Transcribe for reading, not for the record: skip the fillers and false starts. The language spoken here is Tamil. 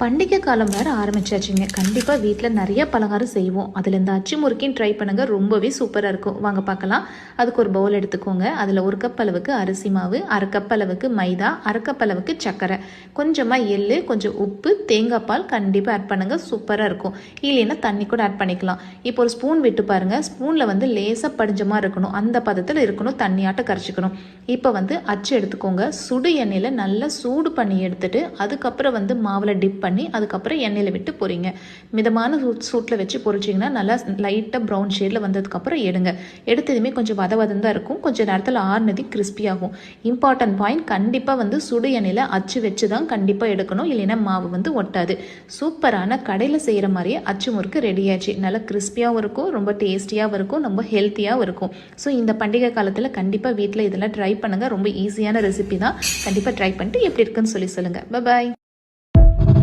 பண்டிகை காலம் வேறு ஆரம்பிச்சாச்சுங்க. கண்டிப்பாக வீட்டில் நிறைய பலகாரம் செய்வோம். அதில் இந்த அச்சு முறுக்கின்னு ட்ரை பண்ணுங்கள், ரொம்பவே சூப்பராக இருக்கும். வாங்க பார்க்கலாம். அதுக்கு ஒரு பவுல் எடுத்துக்கோங்க. அதில் 1 கப் அளவுக்கு அரிசி மாவு, 1/2 கப் அளவுக்கு மைதா, 1/2 கப் அளவுக்கு சர்க்கரை, கொஞ்சமாக எள்ளு, கொஞ்சம் உப்பு, தேங்காய் பால் கண்டிப்பாக ஆட் பண்ணுங்கள், சூப்பராக இருக்கும். இல்லைன்னா தண்ணி கூட ஆட் பண்ணிக்கலாம். இப்போ ஒரு ஸ்பூன் விட்டு பாருங்கள். ஸ்பூனில் வந்து லேசாக படிஞ்சமாக இருக்கணும், அந்த பதத்தில் இருக்கணும், தண்ணியாட்ட கரைச்சிக்கணும். இப்போ வந்து அச்சு எடுத்துக்கோங்க. சுடு எண்ணெயில் நல்லா சூடு பண்ணி எடுத்துட்டு அதுக்கப்புறம் வந்து மாவில் டிப் பண்ணி அதுக்கப்புறம் எண்ணெயில் விட்டு பொரிங்க. மிதமான சூட்டில் வச்சு பொரிச்சிங்கன்னா நல்லா லைட்டாக ப்ரௌன் ஷேடில் வந்ததுக்கப்புறம் எடுங்க. எடுத்ததுமே கொஞ்சம் வதவதம் தான் இருக்கும். கொஞ்சம் நேரத்தில் ஆறுனது கிறிஸ்பி ஆகும். இம்பார்ட்டன்ட் பாயிண்ட், கண்டிப்பாக வந்து சுடு எண்ணெயில் அச்சு வச்சு தான் கண்டிப்பாக எடுக்கணும், இல்லைன்னா மாவு வந்து ஒட்டாது. சூப்பரான கடையில் செய்கிற மாதிரியே அச்சு முறுக்கு ரெடி ஆச்சு. நல்லா கிறிஸ்பியாகவும் இருக்கும், ரொம்ப டேஸ்டியாகவும் இருக்கும், ரொம்ப ஹெல்த்தியாகவும் இருக்கும். ஸோ இந்த பண்டிகை காலத்தில் கண்டிப்பாக வீட்டில் இதெல்லாம் ட்ரை பண்ணுங்கள். ரொம்ப ஈஸியான ரெசிபி தான். கண்டிப்பாக ட்ரை பண்ணிட்டு எப்படி இருக்குன்னு சொல்லுங்கள். பாய்.